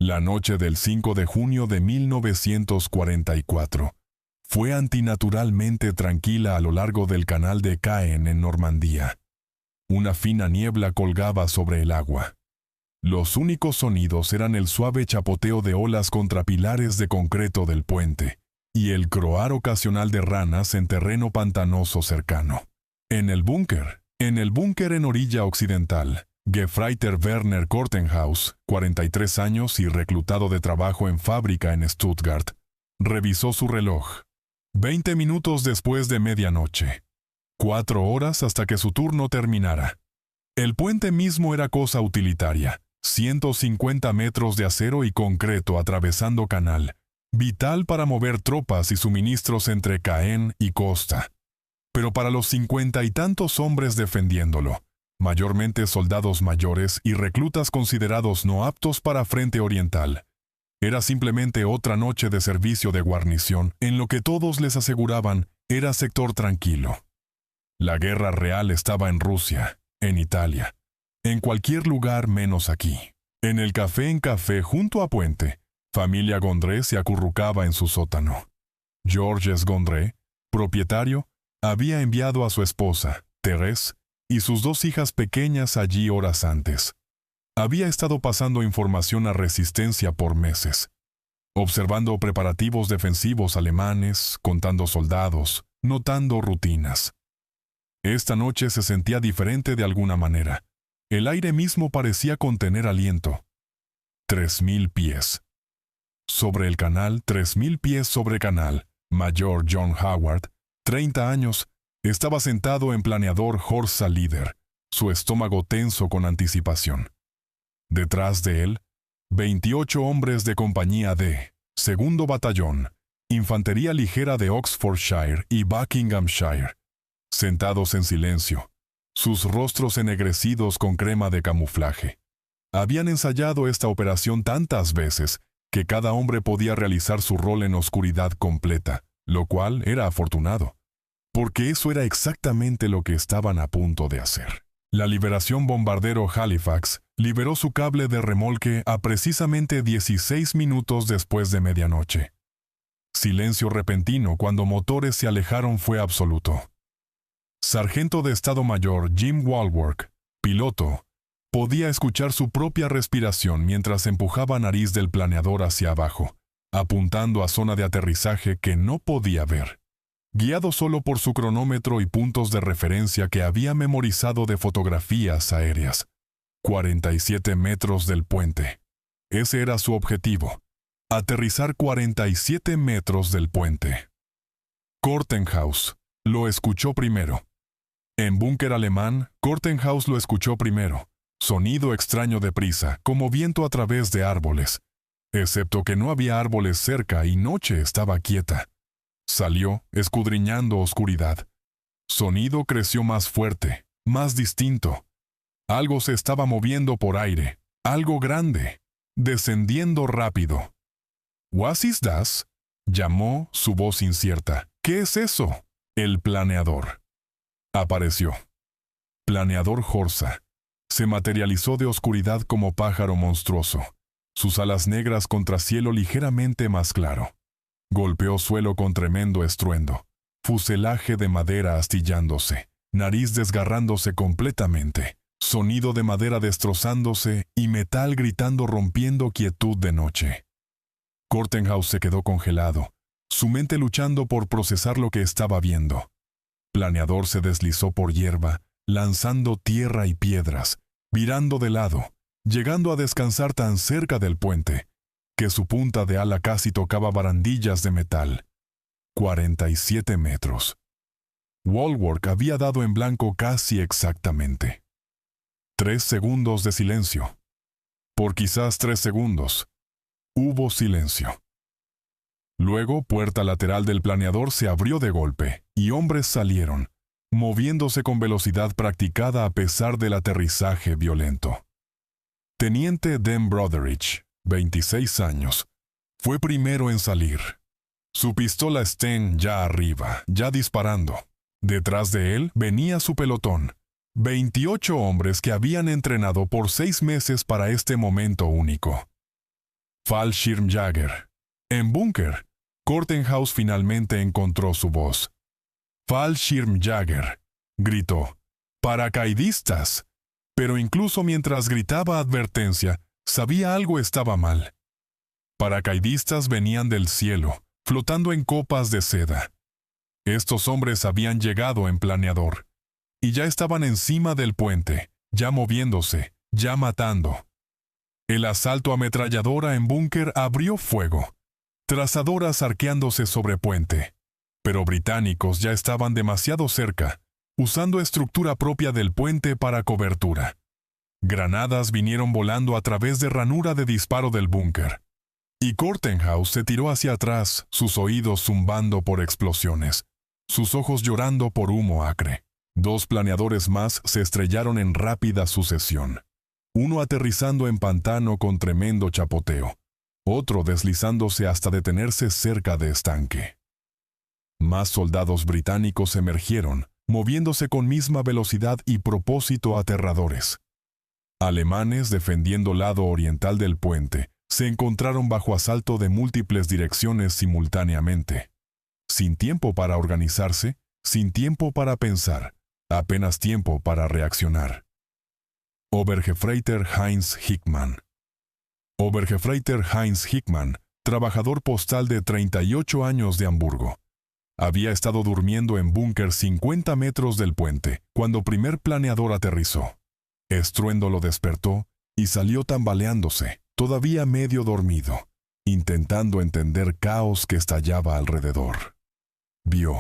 La noche del 5 de junio de 1944 fue antinaturalmente tranquila a lo largo del canal de Caen en Normandía. Una fina niebla colgaba sobre el agua. Los únicos sonidos eran el suave chapoteo de olas contra pilares de concreto del puente y el croar ocasional de ranas en terreno pantanoso cercano. En el búnker en orilla occidental, Gefreiter Werner Kortenhaus, 43 años y reclutado de trabajo en fábrica en Stuttgart, revisó su reloj. 20 minutos después de medianoche. 4 horas hasta que su turno terminara. El puente mismo era cosa utilitaria, 150 metros de acero y concreto atravesando canal, vital para mover tropas y suministros entre Caen y costa. Pero para los 50 y tantos hombres defendiéndolo, mayormente soldados mayores y reclutas considerados no aptos para frente oriental, era simplemente otra noche de servicio de guarnición en lo que todos les aseguraban era sector tranquilo. La guerra real estaba en Rusia, en Italia, en cualquier lugar menos aquí. En el café en café junto a Puente, familia Gondré se acurrucaba en su sótano. Georges Gondré, propietario, había enviado a su esposa, Thérèse, y sus 2 hijas pequeñas allí horas antes. Había estado pasando información a Resistencia por meses, observando preparativos defensivos alemanes, contando soldados, notando rutinas. Esta noche se sentía diferente de alguna manera. El aire mismo parecía contener aliento. 3000 pies. Sobre el canal, 3000 pies sobre canal, Mayor John Howard, 30 años, estaba sentado en planeador Horsa Líder, su estómago tenso con anticipación. Detrás de él, 28 hombres de compañía de Segundo Batallón, Infantería Ligera de Oxfordshire y Buckinghamshire, sentados en silencio, sus rostros ennegrecidos con crema de camuflaje. Habían ensayado esta operación tantas veces que cada hombre podía realizar su rol en oscuridad completa, lo cual era afortunado, porque eso era exactamente lo que estaban a punto de hacer. La Liberación Bombardero Halifax liberó su cable de remolque a precisamente 16 minutos después de medianoche. Silencio repentino cuando motores se alejaron fue absoluto. Sargento de Estado Mayor Jim Walworth, piloto, podía escuchar su propia respiración mientras empujaba nariz del planeador hacia abajo, apuntando a zona de aterrizaje que no podía ver. Guiado solo por su cronómetro y puntos de referencia que había memorizado de fotografías aéreas. 47 metros del puente. Ese era su objetivo. Aterrizar 47 metros del puente. Kortenhaus lo escuchó primero. En búnker alemán, Kortenhaus lo escuchó primero. Sonido extraño de prisa, como viento a través de árboles. Excepto que no había árboles cerca y noche estaba quieta. Salió, escudriñando oscuridad. Sonido creció más fuerte, más distinto. Algo se estaba moviendo por aire, algo grande, descendiendo rápido. «¿Was ist das?», llamó su voz incierta. «¿Qué es eso?». El planeador. Apareció. Planeador Horsa. Se materializó de oscuridad como pájaro monstruoso, sus alas negras contra cielo ligeramente más claro. Golpeó suelo con tremendo estruendo, fuselaje de madera astillándose, nariz desgarrándose completamente, sonido de madera destrozándose y metal gritando rompiendo quietud de noche. Kortenhaus se quedó congelado, su mente luchando por procesar lo que estaba viendo. Planeador se deslizó por hierba, lanzando tierra y piedras, virando de lado, llegando a descansar tan cerca del puente, que su punta de ala casi tocaba barandillas de metal. 47 metros. Walworth había dado en blanco casi exactamente. 3 segundos de silencio. Por quizás 3 segundos. Hubo silencio. Luego, puerta lateral del planeador se abrió de golpe, y hombres salieron, moviéndose con velocidad practicada a pesar del aterrizaje violento. Teniente Dan Brotheridge, 26 años, fue primero en salir. Su pistola Sten ya arriba, ya disparando. Detrás de él venía su pelotón, 28 hombres que habían entrenado por 6 meses para este momento único. Fallschirmjäger. En búnker, Kortenhaus finalmente encontró su voz. Fallschirmjäger, gritó. Paracaidistas. Pero incluso mientras gritaba advertencia, sabía algo estaba mal. Paracaidistas venían del cielo, flotando en copas de seda. Estos hombres habían llegado en planeador, y ya estaban encima del puente, ya moviéndose, ya matando. El asalto ametralladora en búnker abrió fuego, trazadoras arqueándose sobre puente. Pero británicos ya estaban demasiado cerca, usando estructura propia del puente para cobertura. Granadas vinieron volando a través de ranura de disparo del búnker. Y Kortenhaus se tiró hacia atrás, sus oídos zumbando por explosiones, sus ojos llorando por humo acre. 2 planeadores más se estrellaron en rápida sucesión. Uno aterrizando en pantano con tremendo chapoteo, otro deslizándose hasta detenerse cerca de estanque. Más soldados británicos emergieron, moviéndose con misma velocidad y propósito aterradores. Alemanes defendiendo lado oriental del puente se encontraron bajo asalto de múltiples direcciones simultáneamente. Sin tiempo para organizarse, sin tiempo para pensar, apenas tiempo para reaccionar. Obergefreiter Heinz Hickmann. Obergefreiter Heinz Hickmann, trabajador postal de 38 años de Hamburgo. Había estado durmiendo en búnker 50 metros del puente, cuando primer planeador aterrizó. Estruendo lo despertó y salió tambaleándose, todavía medio dormido, intentando entender caos que estallaba alrededor. Vio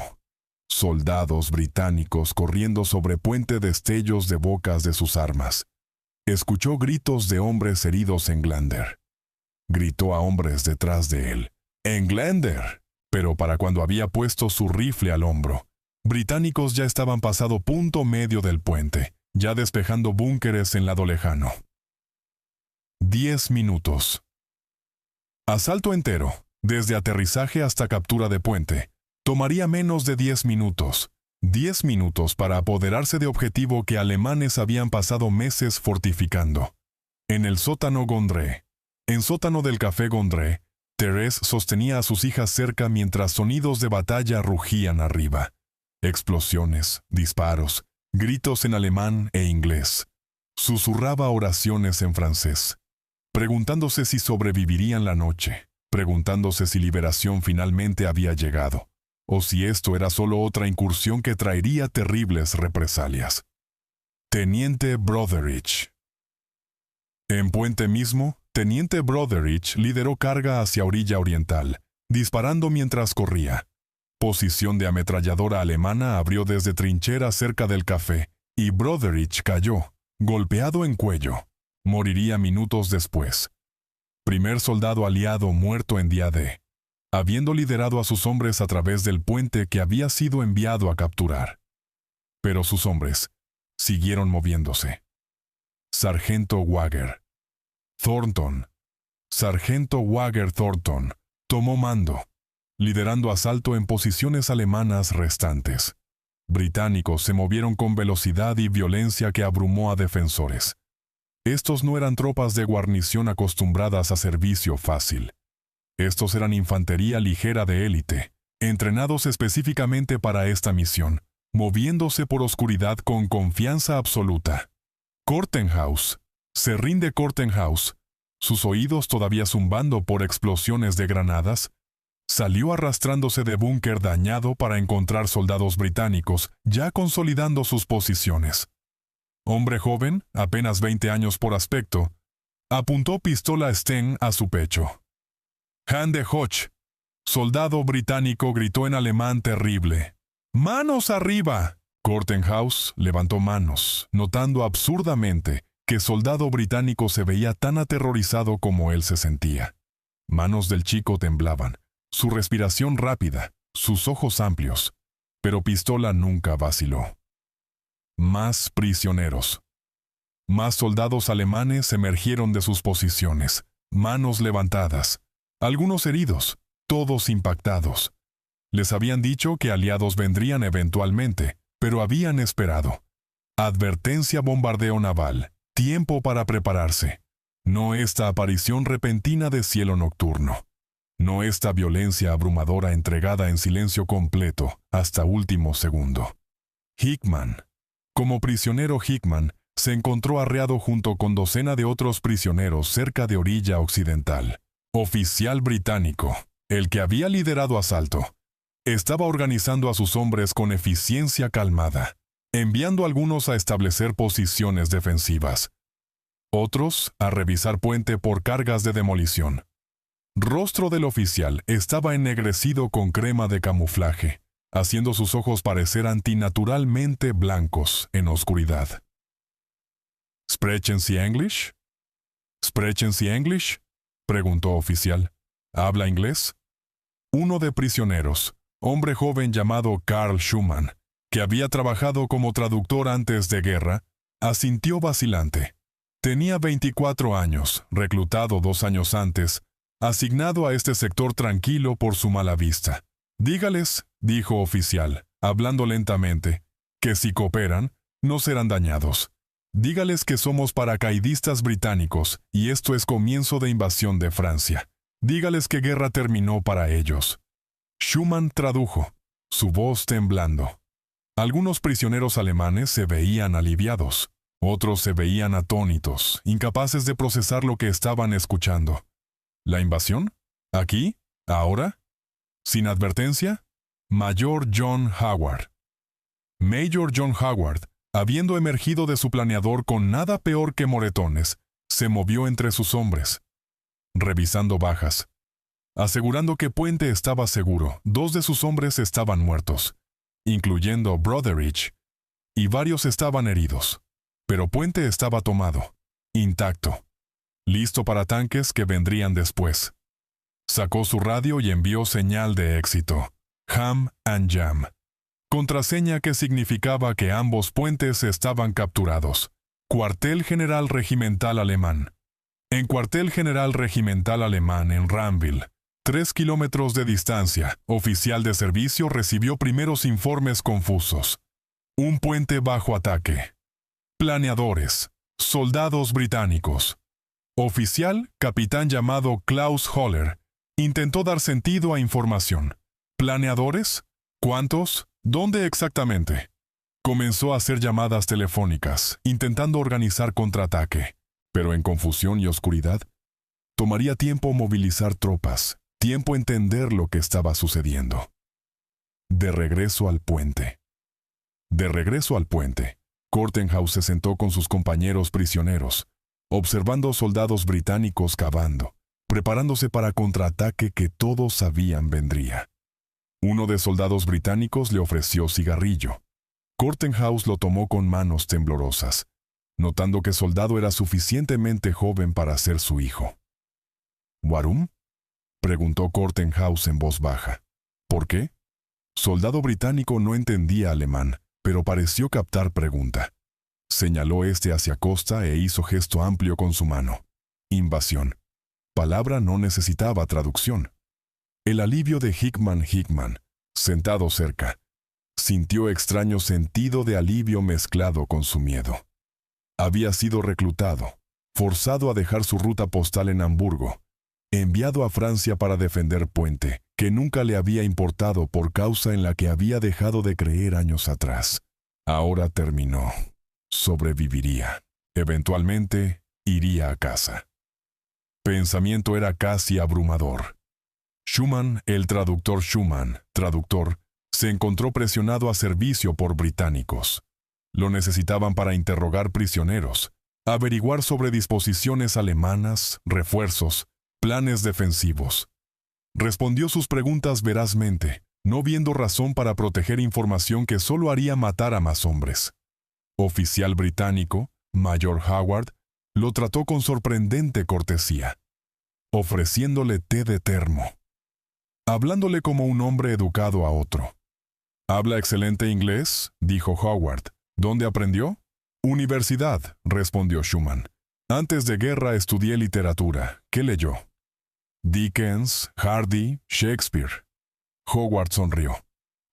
soldados británicos corriendo sobre puente, destellos de bocas de sus armas. Escuchó gritos de hombres heridos en Englander. Gritó a hombres detrás de él: ¡Englander! Pero para cuando había puesto su rifle al hombro, británicos ya estaban pasado punto medio del puente, ya despejando búnkeres en lado lejano. 10 minutos. Asalto entero, desde aterrizaje hasta captura de puente, tomaría menos de 10 minutos. 10 minutos para apoderarse de objetivo que alemanes habían pasado meses fortificando. En el sótano Gondré, en sótano del Café Gondré, Thérèse sostenía a sus hijas cerca mientras sonidos de batalla rugían arriba. Explosiones, disparos, gritos en alemán e inglés. Susurraba oraciones en francés, preguntándose si sobrevivirían la noche, preguntándose si liberación finalmente había llegado, o si esto era solo otra incursión que traería terribles represalias. Teniente Brotheridge. En puente mismo, Teniente Brotheridge lideró carga hacia orilla oriental, disparando mientras corría. Posición de ametralladora alemana abrió desde trinchera cerca del café, y Brotheridge cayó, golpeado en cuello. Moriría minutos después. Primer soldado aliado muerto en día D, habiendo liderado a sus hombres a través del puente que había sido enviado a capturar. Pero sus hombres siguieron moviéndose. Sargento Wager. Thornton. Sargento Wager Thornton tomó mando, liderando asalto en posiciones alemanas restantes. Británicos se movieron con velocidad y violencia que abrumó a defensores. Estos no eran tropas de guarnición acostumbradas a servicio fácil. Estos eran infantería ligera de élite, entrenados específicamente para esta misión, moviéndose por oscuridad con confianza absoluta. Kortenhaus. Se rinde Kortenhaus, sus oídos todavía zumbando por explosiones de granadas, salió arrastrándose de búnker dañado para encontrar soldados británicos ya consolidando sus posiciones. Hombre joven, apenas 20 años por aspecto, apuntó pistola Sten a su pecho. Hande Hoch. Soldado británico gritó en alemán terrible: ¡Manos arriba! Kortenhaus levantó manos, notando absurdamente que soldado británico se veía tan aterrorizado como él se sentía. Manos del chico temblaban, su respiración rápida, sus ojos amplios, pero pistola nunca vaciló. Más prisioneros. Más soldados alemanes emergieron de sus posiciones, manos levantadas, algunos heridos, todos impactados. Les habían dicho que aliados vendrían eventualmente, pero habían esperado. Advertencia: bombardeo naval. Tiempo para prepararse. No esta aparición repentina de cielo nocturno. No esta violencia abrumadora entregada en silencio completo hasta último segundo. Hickman. Como prisionero, Hickman se encontró arreado junto con docena de otros prisioneros cerca de orilla occidental. Oficial británico, el que había liderado asalto, estaba organizando a sus hombres con eficiencia calmada, enviando a algunos a establecer posiciones defensivas, otros a revisar puente por cargas de demolición. Rostro del oficial estaba ennegrecido con crema de camuflaje, haciendo sus ojos parecer antinaturalmente blancos en oscuridad. ¿Sprechen Sie English? ¿Sprechen Sie English?, preguntó oficial. ¿Habla inglés? Uno de prisioneros, hombre joven llamado Carl Schumann, que había trabajado como traductor antes de guerra, asintió vacilante. Tenía 24 años, reclutado 2 años antes, asignado a este sector tranquilo por su mala vista. Dígales, dijo oficial, hablando lentamente, que si cooperan, no serán dañados. Dígales que somos paracaidistas británicos y esto es comienzo de invasión de Francia. Dígales que guerra terminó para ellos. Schumann tradujo, su voz temblando. Algunos prisioneros alemanes se veían aliviados. Otros se veían atónitos, incapaces de procesar lo que estaban escuchando. ¿La invasión? ¿Aquí? ¿Ahora? ¿Sin advertencia? Mayor John Howard. Mayor John Howard, habiendo emergido de su planeador con nada peor que moretones, se movió entre sus hombres, revisando bajas. Asegurando que Puente estaba seguro, 2 de sus hombres estaban muertos, incluyendo Brotheridge, y varios estaban heridos. Pero Puente estaba tomado, intacto, listo para tanques que vendrían después. Sacó su radio y envió señal de éxito, Ham and Jam, contraseña que significaba que ambos puentes estaban capturados. Cuartel General Regimental Alemán. En Cuartel General Regimental Alemán en Ranville, 3 kilómetros de distancia, oficial de servicio recibió primeros informes confusos. Un puente bajo ataque. Planeadores, soldados británicos. Oficial, capitán llamado Klaus Holler, intentó dar sentido a información. ¿Planeadores? ¿Cuántos? ¿Dónde exactamente? Comenzó a hacer llamadas telefónicas, intentando organizar contraataque, pero en confusión y oscuridad. Tomaría tiempo movilizar tropas, tiempo entender lo que estaba sucediendo. De regreso al puente. Kortenhaus se sentó con sus compañeros prisioneros, observando soldados británicos cavando, preparándose para contraataque que todos sabían vendría. Uno de soldados británicos le ofreció cigarrillo. Kortenhaus lo tomó con manos temblorosas, notando que soldado era suficientemente joven para ser su hijo. ¿Warum?, preguntó Kortenhaus en voz baja. ¿Por qué? Soldado británico no entendía alemán, pero pareció captar pregunta. Señaló hacia Costa e hizo gesto amplio con su mano. Invasión. Palabra no necesitaba traducción. El alivio de Hickman, sentado cerca, sintió extraño sentido de alivio mezclado con su miedo. Había sido reclutado, forzado a dejar su ruta postal en Hamburgo, enviado a Francia para defender Puente, que nunca le había importado por causa en la que había dejado de creer años atrás. Ahora terminó. Sobreviviría. Eventualmente, iría a casa. Pensamiento era casi abrumador. Schumann, el traductor Schumann, traductor, se encontró presionado a servicio por británicos. Lo necesitaban para interrogar prisioneros, averiguar sobre disposiciones alemanas, refuerzos, planes defensivos. Respondió sus preguntas verazmente, no viendo razón para proteger información que solo haría matar a más hombres. Oficial británico, Mayor Howard, lo trató con sorprendente cortesía, ofreciéndole té de termo, hablándole como un hombre educado a otro. «¿Habla excelente inglés?», dijo Howard. «¿Dónde aprendió?». «Universidad», respondió Schumann. «Antes de guerra estudié literatura. ¿Qué leyó?». «Dickens, Hardy, Shakespeare». Howard sonrió.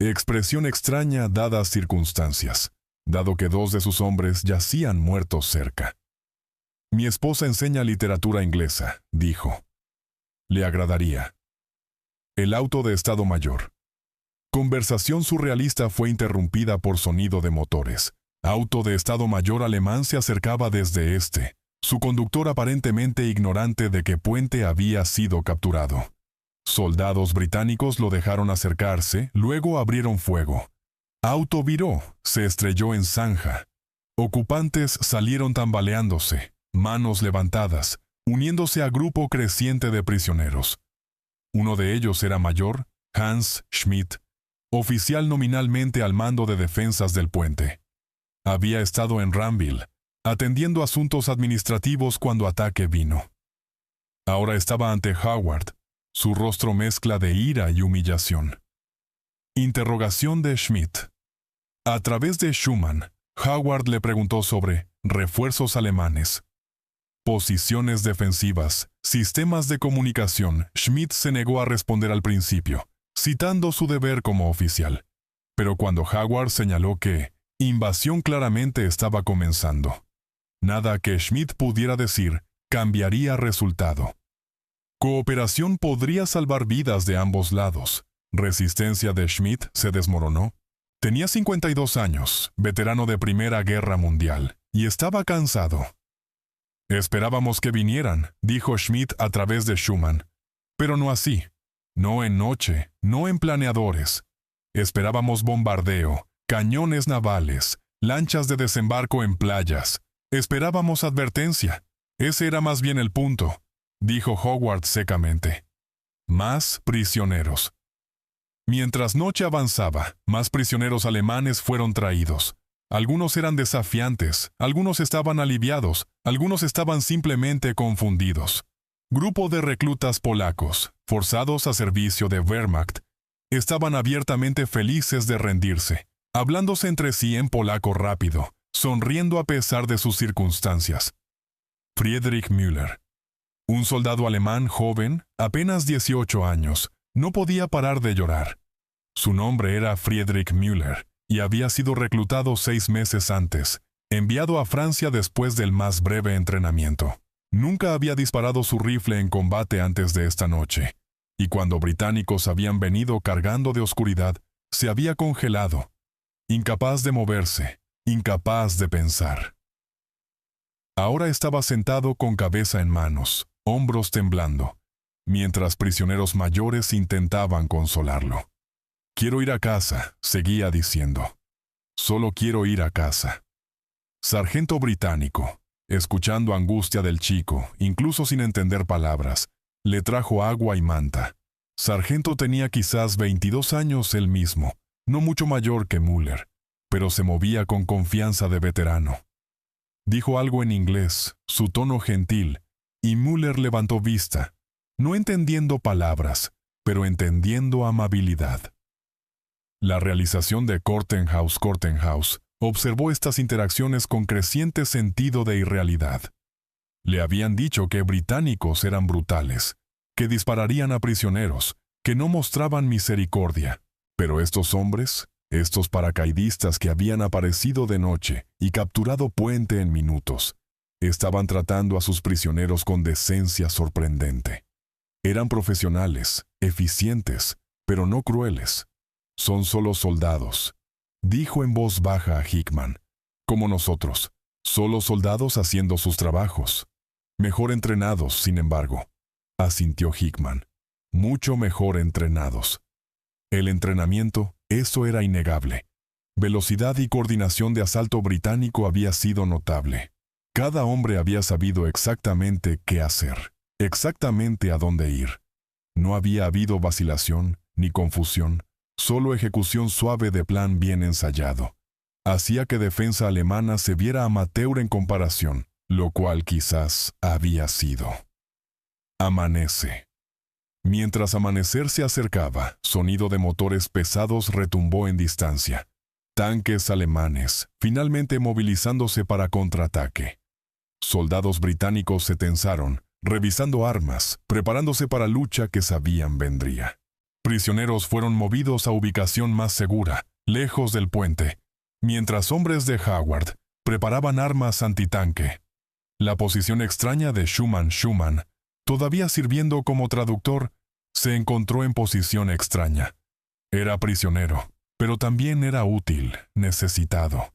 Expresión extraña dadas circunstancias, dado que 2 de sus hombres yacían muertos cerca. Mi esposa enseña literatura inglesa, dijo. Le agradaría. El auto de Estado Mayor. Conversación surrealista fue interrumpida por sonido de motores. Auto de Estado Mayor alemán se acercaba desde este, su conductor aparentemente ignorante de que Puente había sido capturado. Soldados británicos lo dejaron acercarse, luego abrieron fuego. Auto viró, se estrelló en zanja. Ocupantes salieron tambaleándose, manos levantadas, uniéndose a grupo creciente de prisioneros. Uno de ellos era mayor, Hans Schmidt, oficial nominalmente al mando de defensas del puente. Había estado en Ranville, atendiendo asuntos administrativos cuando ataque vino. Ahora estaba ante Howard, su rostro mezcla de ira y humillación. Interrogación de Schmidt. A través de Schumann, Howard le preguntó sobre refuerzos alemanes, posiciones defensivas, sistemas de comunicación. Schmidt se negó a responder al principio, citando su deber como oficial. Pero cuando Howard señaló que invasión claramente estaba comenzando, nada que Schmidt pudiera decir cambiaría resultado. Cooperación podría salvar vidas de ambos lados. Resistencia de Schmidt se desmoronó. Tenía 52 años, veterano de Primera Guerra Mundial, y estaba cansado. Esperábamos que vinieran, dijo Schmidt a través de Schumann. Pero no así. No en noche, no en planeadores. Esperábamos bombardeo, cañones navales, lanchas de desembarco en playas. Esperábamos advertencia. Ese era más bien el punto, dijo Howard secamente. Más prisioneros. Mientras noche avanzaba, más prisioneros alemanes fueron traídos. Algunos eran desafiantes, algunos estaban aliviados, algunos estaban simplemente confundidos. Grupo de reclutas polacos, forzados a servicio de Wehrmacht, estaban abiertamente felices de rendirse, hablándose entre sí en polaco rápido, sonriendo a pesar de sus circunstancias. Friedrich Müller, un soldado alemán joven, apenas 18 años, no podía parar de llorar. Su nombre era Friedrich Müller, y había sido reclutado 6 meses antes, enviado a Francia después del más breve entrenamiento. Nunca había disparado su rifle en combate antes de esta noche, y cuando británicos habían venido cargando de oscuridad, se había congelado, incapaz de moverse, incapaz de pensar. Ahora estaba sentado con cabeza en manos, hombros temblando, mientras prisioneros mayores intentaban consolarlo. Quiero ir a casa, seguía diciendo. Solo quiero ir a casa. Sargento británico, escuchando angustia del chico, incluso sin entender palabras, le trajo agua y manta. Sargento tenía quizás 22 años él mismo, no mucho mayor que Müller, pero se movía con confianza de veterano. Dijo algo en inglés, su tono gentil, y Müller levantó vista, no entendiendo palabras, pero entendiendo amabilidad. La realización de Kortenhaus observó estas interacciones con creciente sentido de irrealidad. Le habían dicho que británicos eran brutales, que dispararían a prisioneros, que no mostraban misericordia. Pero estos hombres, estos paracaidistas que habían aparecido de noche y capturado Puente en minutos, estaban tratando a sus prisioneros con decencia sorprendente. Eran profesionales, eficientes, pero no crueles. Son solo soldados, dijo en voz baja a Hickman, como nosotros, solo soldados haciendo sus trabajos. Mejor entrenados, sin embargo, asintió Hickman, mucho mejor entrenados. El entrenamiento, eso era innegable. Velocidad y coordinación de asalto británico había sido notable. Cada hombre había sabido exactamente qué hacer, exactamente a dónde ir. No había habido vacilación ni confusión, solo ejecución suave de plan bien ensayado. Hacía que defensa alemana se viera amateur en comparación, lo cual quizás había sido. Amanece. Mientras amanecer se acercaba, sonido de motores pesados retumbó en distancia. Tanques alemanes, finalmente movilizándose para contraataque. Soldados británicos se tensaron, revisando armas, preparándose para lucha que sabían vendría. Prisioneros fueron movidos a ubicación más segura, lejos del puente, mientras hombres de Howard preparaban armas antitanque. La posición extraña de Schumann, todavía sirviendo como traductor, se encontró en posición extraña. Era prisionero, pero también era útil, necesitado.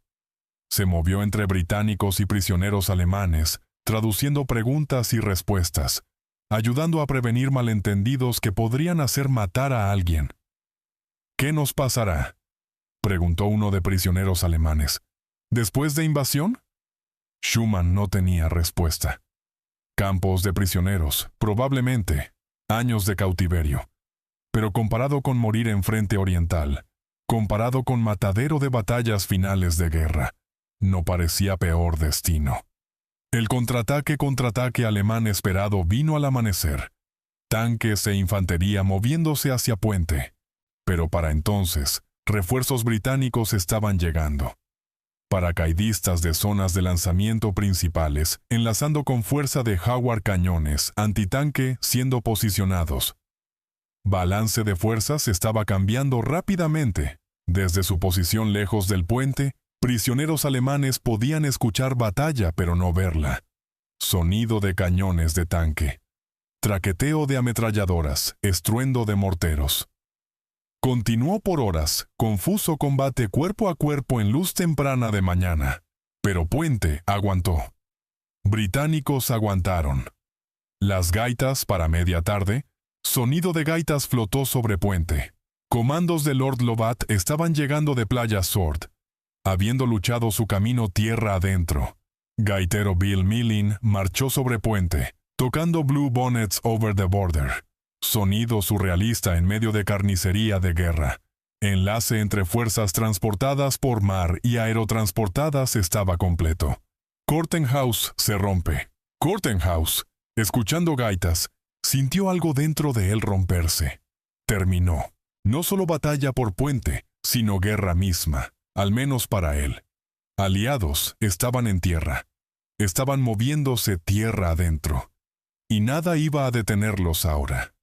Se movió entre británicos y prisioneros alemanes, traduciendo preguntas y respuestas, ayudando a prevenir malentendidos que podrían hacer matar a alguien. ¿Qué nos pasará?, preguntó uno de prisioneros alemanes. ¿Después de invasión? Schumann no tenía respuesta. Campos de prisioneros, probablemente, años de cautiverio. Pero comparado con morir en frente oriental, comparado con matadero de batallas finales de guerra, no parecía peor destino. El contraataque alemán esperado vino al amanecer. Tanques e infantería moviéndose hacia Puente. Pero para entonces, refuerzos británicos estaban llegando. Paracaidistas de zonas de lanzamiento principales, enlazando con fuerza de Howard cañones antitanque siendo posicionados. Balance de fuerzas estaba cambiando rápidamente. Desde su posición lejos del puente, prisioneros alemanes podían escuchar batalla pero no verla. Sonido de cañones de tanque. Traqueteo de ametralladoras, estruendo de morteros. Continuó por horas, confuso combate cuerpo a cuerpo en luz temprana de mañana. Pero Puente aguantó. Británicos aguantaron. Las gaitas para media tarde, sonido de gaitas flotó sobre Puente. Comandos de Lord Lovat estaban llegando de Playa Sword, habiendo luchado su camino tierra adentro. Gaitero Bill Millin marchó sobre Puente, tocando Blue Bonnets Over the Border. Sonido surrealista en medio de carnicería de guerra. Enlace entre fuerzas transportadas por mar y aerotransportadas estaba completo. Kortenhaus se rompe. Kortenhaus, escuchando gaitas, sintió algo dentro de él romperse. Terminó. No solo batalla por Puente, sino guerra misma, al menos para él. Aliados estaban en tierra. Estaban moviéndose tierra adentro. Y nada iba a detenerlos ahora.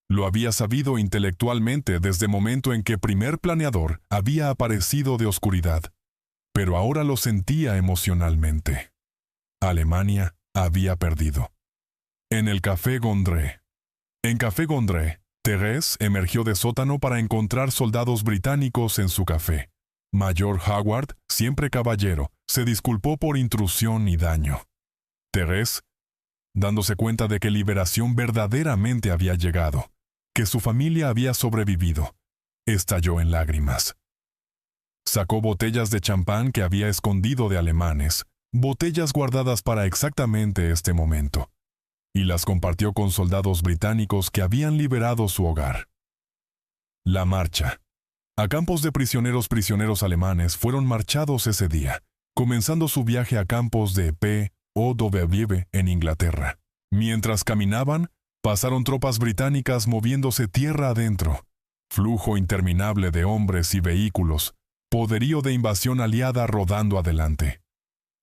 Lo había sabido intelectualmente desde el momento en que primer planeador había aparecido de oscuridad, pero ahora lo sentía emocionalmente. Alemania había perdido. En el Café Gondré. En Café Gondré, Thérèse emergió de sótano para encontrar soldados británicos en su café. Mayor Howard, siempre caballero, se disculpó por intrusión y daño. Thérèse, dándose cuenta de que liberación verdaderamente había llegado, que su familia había sobrevivido, estalló en lágrimas. Sacó botellas de champán que había escondido de alemanes, botellas guardadas para exactamente este momento, y las compartió con soldados británicos que habían liberado su hogar. La marcha. A campos de prisioneros alemanes fueron marchados ese día, comenzando su viaje a campos de P.O.W. en Inglaterra. Mientras caminaban, pasaron tropas británicas moviéndose tierra adentro. Flujo interminable de hombres y vehículos, poderío de invasión aliada rodando adelante.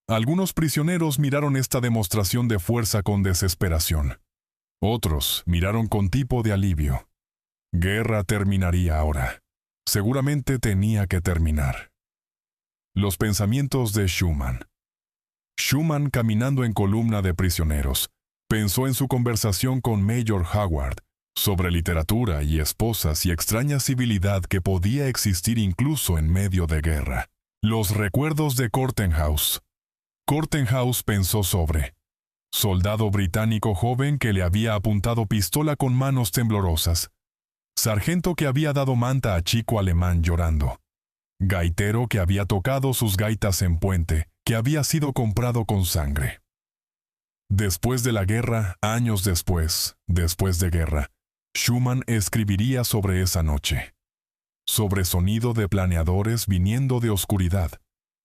Algunos prisioneros miraron esta demostración de fuerza con desesperación. Otros miraron con tipo de alivio. Guerra terminaría ahora. Seguramente tenía que terminar. Los pensamientos de Schumann. Schumann, caminando en columna de prisioneros, pensó en su conversación con Mayor Howard sobre literatura y esposas y extraña civilidad que podía existir incluso en medio de guerra. Los recuerdos de Kortenhaus. Kortenhaus pensó sobre soldado británico joven que le había apuntado pistola con manos temblorosas. Sargento que había dado manta a chico alemán llorando. Gaitero que había tocado sus gaitas en Puente, que había sido comprado con sangre. Después de la guerra, años después de guerra, Schumann escribiría sobre esa noche. Sobre sonido de planeadores viniendo de oscuridad.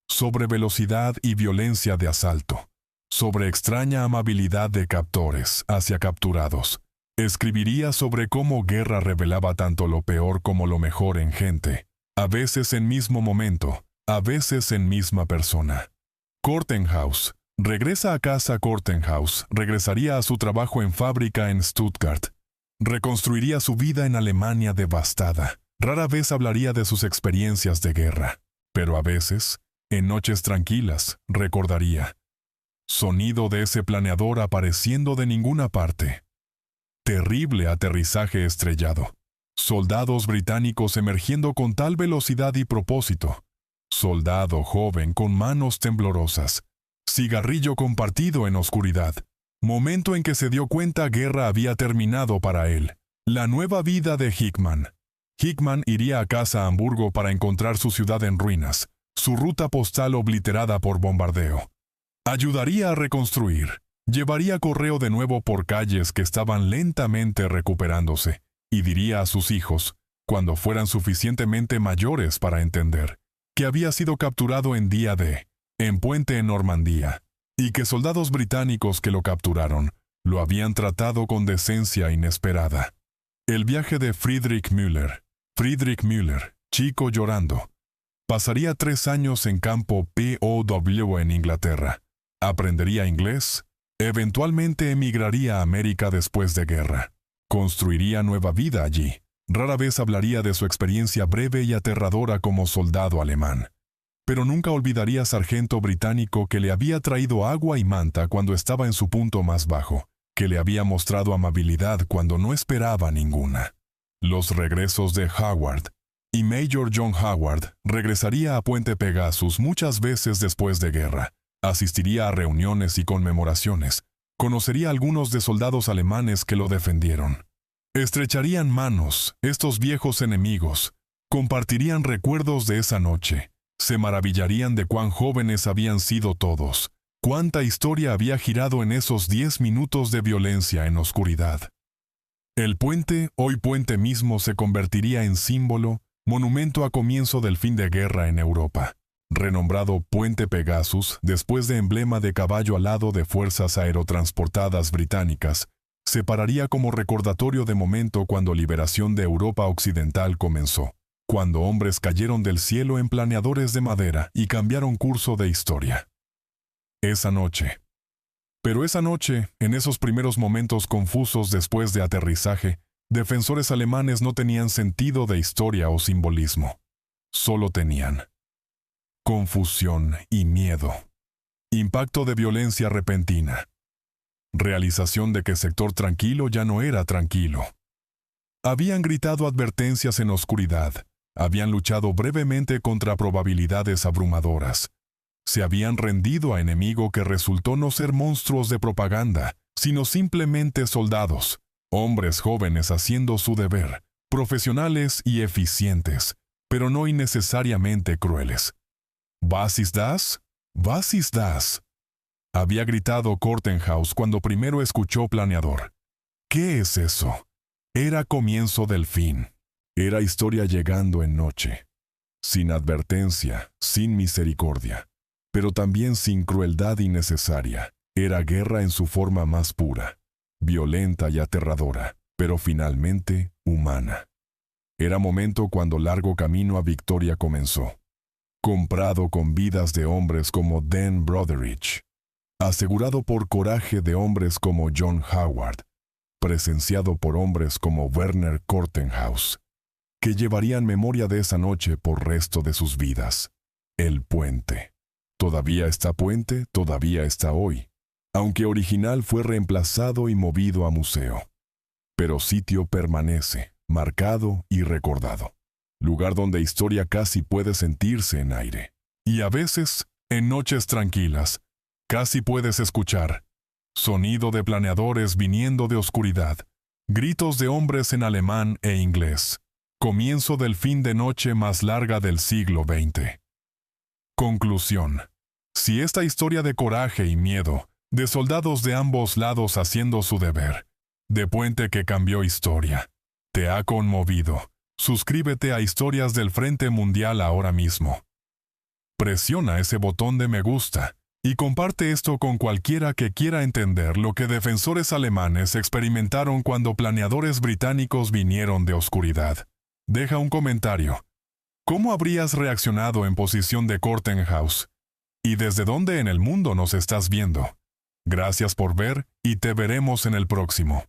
Sobre velocidad y violencia de asalto. Sobre extraña amabilidad de captores hacia capturados. Escribiría sobre cómo guerra revelaba tanto lo peor como lo mejor en gente, a veces en mismo momento, a veces en misma persona. Kortenhaus. Regresa a casa. Kortenhaus regresaría a su trabajo en fábrica en Stuttgart. Reconstruiría su vida en Alemania devastada. Rara vez hablaría de sus experiencias de guerra, pero a veces, en noches tranquilas, recordaría. Sonido de ese planeador apareciendo de ninguna parte. Terrible aterrizaje estrellado. Soldados británicos emergiendo con tal velocidad y propósito. Soldado joven con manos temblorosas. Cigarrillo compartido en oscuridad. Momento en que se dio cuenta guerra había terminado para él. La nueva vida de Hickman. Hickman iría a casa a Hamburgo para encontrar su ciudad en ruinas, su ruta postal obliterada por bombardeo. Ayudaría a reconstruir. Llevaría correo de nuevo por calles que estaban lentamente recuperándose, y diría a sus hijos, cuando fueran suficientemente mayores para entender, que había sido capturado en día D, en Puente en Normandía, y que soldados británicos que lo capturaron lo habían tratado con decencia inesperada. El viaje de Friedrich Müller, chico llorando. Pasaría 3 años en campo POW en Inglaterra. Aprendería inglés. Eventualmente emigraría a América después de guerra. Construiría nueva vida allí. Rara vez hablaría de su experiencia breve y aterradora como soldado alemán. Pero nunca olvidaría sargento británico que le había traído agua y manta cuando estaba en su punto más bajo, que le había mostrado amabilidad cuando no esperaba ninguna. Los regresos de Howard. Y Major John Howard regresaría a Puente Pegasus muchas veces después de guerra. Asistiría a reuniones y conmemoraciones. Conocería a algunos de soldados alemanes que lo defendieron. Estrecharían manos, estos viejos enemigos. Compartirían recuerdos de esa noche. Se maravillarían de cuán jóvenes habían sido todos. Cuánta historia había girado en esos 10 minutos de violencia en oscuridad. El puente, hoy puente mismo, se convertiría en símbolo, monumento a comienzo del fin de guerra en Europa. Renombrado Puente Pegasus, después de emblema de caballo alado de fuerzas aerotransportadas británicas, se pararía como recordatorio de momento cuando liberación de Europa Occidental comenzó, cuando hombres cayeron del cielo en planeadores de madera y cambiaron curso de historia. Esa noche. Pero esa noche, en esos primeros momentos confusos después de aterrizaje, defensores alemanes no tenían sentido de historia o simbolismo. Solo tenían confusión y miedo. Impacto de violencia repentina. Realización de que sector tranquilo ya no era tranquilo. Habían gritado advertencias en oscuridad. Habían luchado brevemente contra probabilidades abrumadoras. Se habían rendido a enemigo que resultó no ser monstruos de propaganda, sino simplemente soldados, hombres jóvenes haciendo su deber, profesionales y eficientes, pero no innecesariamente crueles. ¿Was ist das? ¿Was ist das? Había gritado Kortenhaus cuando primero escuchó Planeador. ¿Qué es eso? Era comienzo del fin. Era historia llegando en noche. Sin advertencia, sin misericordia, pero también sin crueldad innecesaria. Era guerra en su forma más pura, violenta y aterradora, pero finalmente humana. Era momento cuando largo camino a victoria comenzó. Comprado con vidas de hombres como Dan Brotheridge, asegurado por coraje de hombres como John Howard, presenciado por hombres como Werner Kortenhaus, que llevarían memoria de esa noche por resto de sus vidas. El puente. Todavía está puente, todavía está hoy, aunque original fue reemplazado y movido a museo. Pero sitio permanece, marcado y recordado. Lugar donde historia casi puede sentirse en aire. Y a veces, en noches tranquilas, casi puedes escuchar sonido de planeadores viniendo de oscuridad, gritos de hombres en alemán e inglés. Comienzo del fin de noche más larga del siglo XX. Conclusión. Si esta historia de coraje y miedo, de soldados de ambos lados haciendo su deber, de puente que cambió historia, te ha conmovido, suscríbete a Historias del Frente Mundial ahora mismo. Presiona ese botón de me gusta y comparte esto con cualquiera que quiera entender lo que defensores alemanes experimentaron cuando planeadores británicos vinieron de oscuridad. Deja un comentario. ¿Cómo habrías reaccionado en posición de Kortenhaus? ¿Y desde dónde en el mundo nos estás viendo? Gracias por ver y te veremos en el próximo.